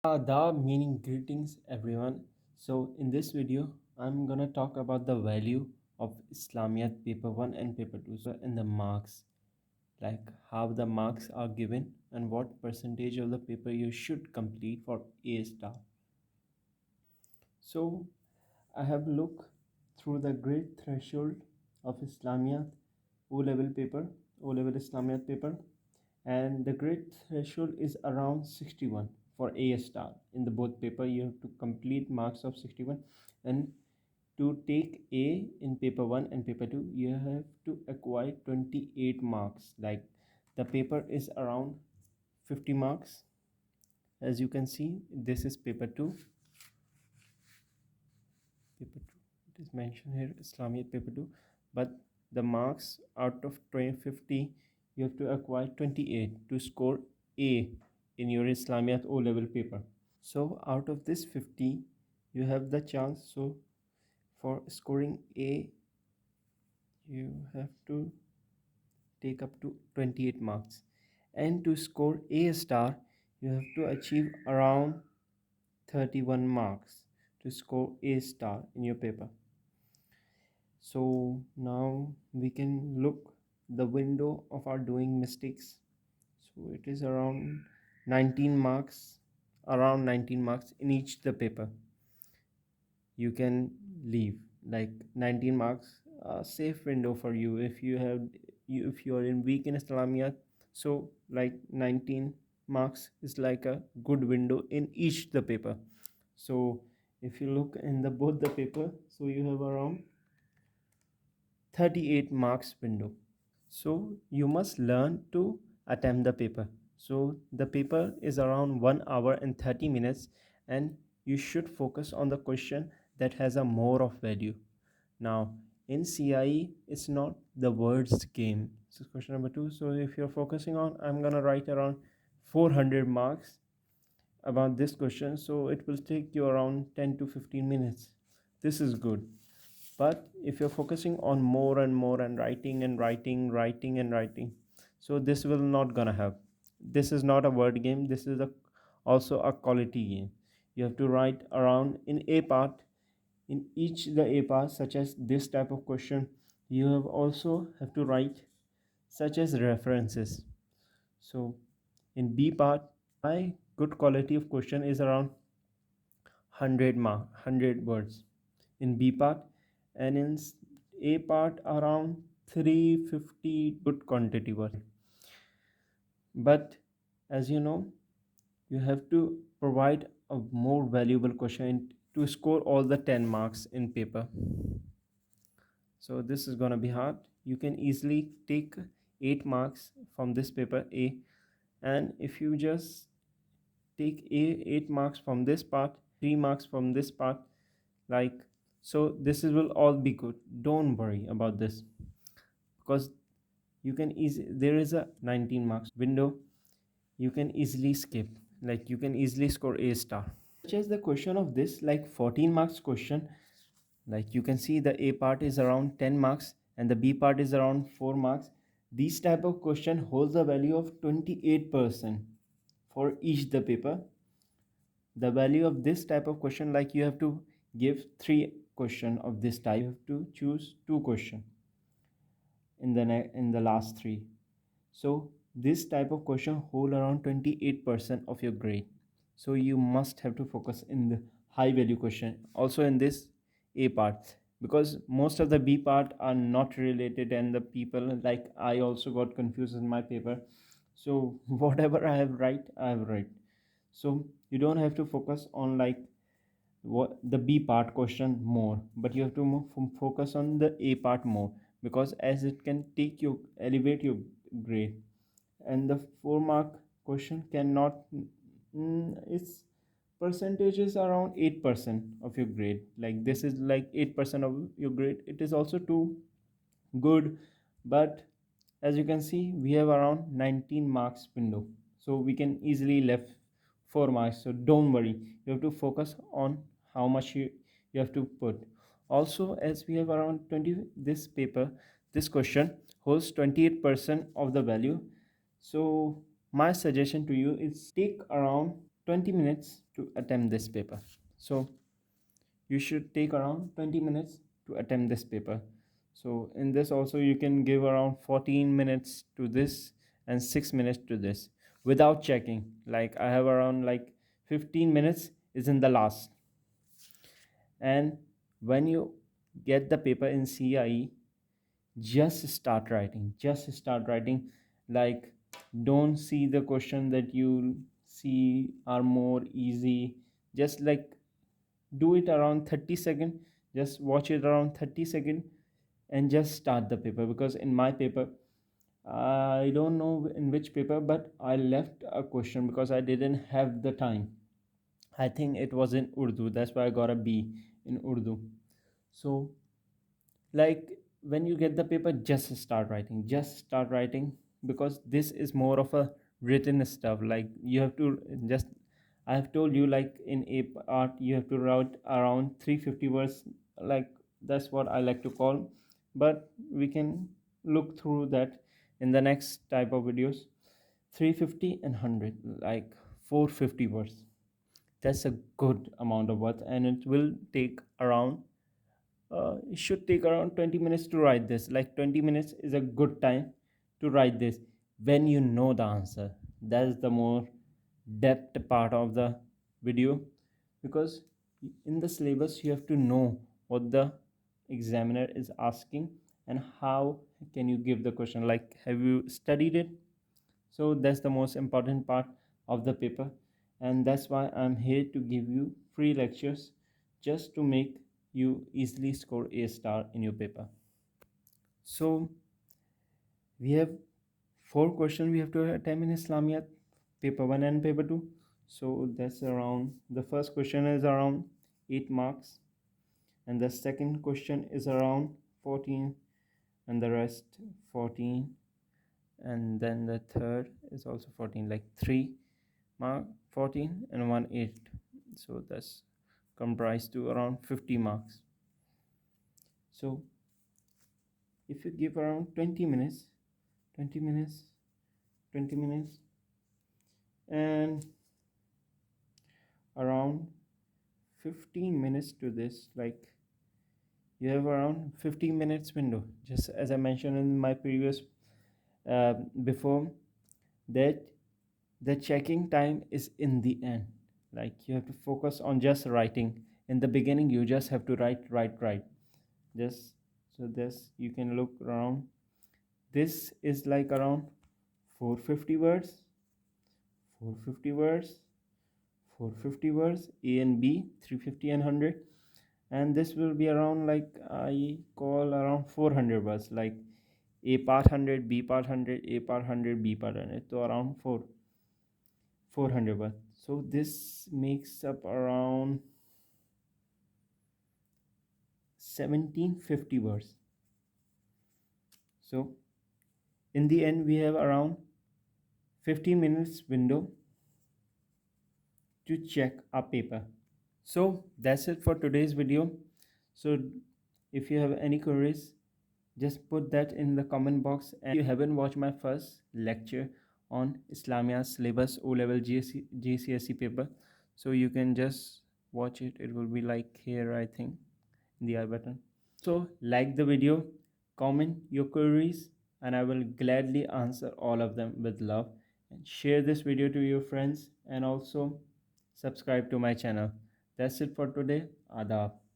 Adaab meaning greetings everyone. So in this video I'm gonna talk about the value of Islamiat paper 1 and paper 2. So in the marks, like how the marks are given and what percentage of the paper you should complete for A star. So I have looked through the grade threshold of Islamiat O-level paper, O-level Islamiat paper, and the grade threshold is around 61 for A star. In the both paper you have to complete marks of 61, and to take A in paper 1 and paper 2 you have to acquire 28 marks. Like the paper is around 50 marks. As you can see, this is paper 2. Paper 2, it is mentioned here Islamic paper 2, but the marks out of 50 you have to acquire 28 to score A in your Islamic O level paper. So out of this 50 you have the chance, so for scoring A you have to take up to 28 marks, and to score A star you have to achieve around 31 marks to score A star in your paper. So now we can look the window of our doing mistakes. So it is around 19 marks, around 19 marks in each the paper you can leave. Like 19 marks, a safe window for you if you have if you are in weak in Islamiyat. So like 19 marks is like a good window in each the paper. So if you look in the both the paper, so you have around 38 marks window. So you must learn to attempt the paper. So the paper is around 1 hour and 30 minutes, and you should focus on the question that has a more of value. Now in CIE it's not the words game. So question number 2. So if you're focusing on, I'm gonna write around 400 marks about this question, so it will take you around 10 to 15 minutes. This is good. But if you're focusing on more and more and writing and writing, so this will not gonna have. This is not a word game, this is a also a quality game. You have to write around in A part, in each the A part, such as this type of question. You have also have to write such as references. So in B part, my good quality of question is around 100 words in B part, and in A part around 350 good quantity words. But as you know, you have to provide a more valuable question to score all the 10 marks in paper. So this is gonna be hard. You can easily take 8 marks from this paper A, and if you just take A 8 marks from this part, 3 marks from this part, like so this will all be good. Don't worry about this, because you can easily, there is a 19 marks window you can easily skip. Like you can easily score A star, such as the question of this, like 14 marks question. Like you can see the A part is around 10 marks and the B part is around 4 marks. These type of question holds a value of 28% for each the paper. The value of this type of question, like you have to give 3 question of this type, you have to choose 2 question in the last 3. So this type of question hold around 28% of your grade. So you must have to focus in the high value question also in this A part, because most of the B part are not related, and the people, like I also got confused in my paper. So whatever I have write. So you don't have to focus on like what the B part question more, but you have to focus on the A part more, because as it can take you elevate your grade. And the 4 mark question cannot, its percentage is around 8% of your grade. Like this is like 8% of your grade, it is also too good. But as you can see, we have around 19 marks window, so we can easily left 4 marks. So don't worry, you have to focus on how much you have to put. Also, as we have around 20, this paper, this question holds 28% of the value. So my suggestion to you is take around 20 minutes to attempt this paper. So you should take around 20 minutes to attempt this paper. So in this also you can give around 14 minutes to this and 6 minutes to this without checking. Like I have around like 15 minutes is in the last. And when you get the paper in CIE, just start writing. Like don't see the question that you see are more easy. Just like do it around 30 second, just watch it around 30 second and just start the paper. Because in my paper, I don't know in which paper, but I left a question because I didn't have the time. I think it was in Urdu, that's why I got a B in Urdu. So like when you get the paper, just start writing, because this is more of a written stuff. Like you have to just, I have told you, like in a art you have to write around 350 words. Like that's what I like to call, but we can look through that in the next type of videos. 350 and 100, like 450 words, that's a good amount of words, and it will take around it should take around 20 minutes to write this. Like 20 minutes is a good time to write this when you know the answer. That is the more depth part of the video, because in the syllabus you have to know what the examiner is asking and how can you give the question. Like have you studied it? So that's the most important part of the paper, and that's why I'm here to give you free lectures just to make you easily score a star in your paper. So we have 4 questions we have to attempt in Islamiat, paper 1 and paper 2. So that's around, the first question is around 8 marks, and the second question is around 14, and the rest 14, and then the third is also 14, like 3 mark 14 and 1 8. So that's comprised to around 50 marks. So if you give around 20 minutes, 20 minutes, 20 minutes, and around 15 minutes to this, like you have around 15 minutes window, just as I mentioned in my previous before, that the checking time is in the end. Like you have to focus on just writing. In the beginning you just have to write just. So this you can look around, this is like around 450 words, 450 words, 450 words, A and B 350 and 100. And this will be around, like I call around 400 words, like A part 100, B part 100, A part 100, B part 100. So around 400 words. So this makes up around 1750 words. So in the end we have around 15 minutes window to check our paper. So that's it for today's video. So if you have any queries, just put that in the comment box. And if you haven't watched my first lecture on Islamiat syllabus Olevel GCSE paper, so you can just watch it. It will be like here, I think, in the I button. So like the video, comment your queries, and I will gladly answer all of them with love. And share this video to your friends, and also subscribe to my channel. That's it for today. Adaab.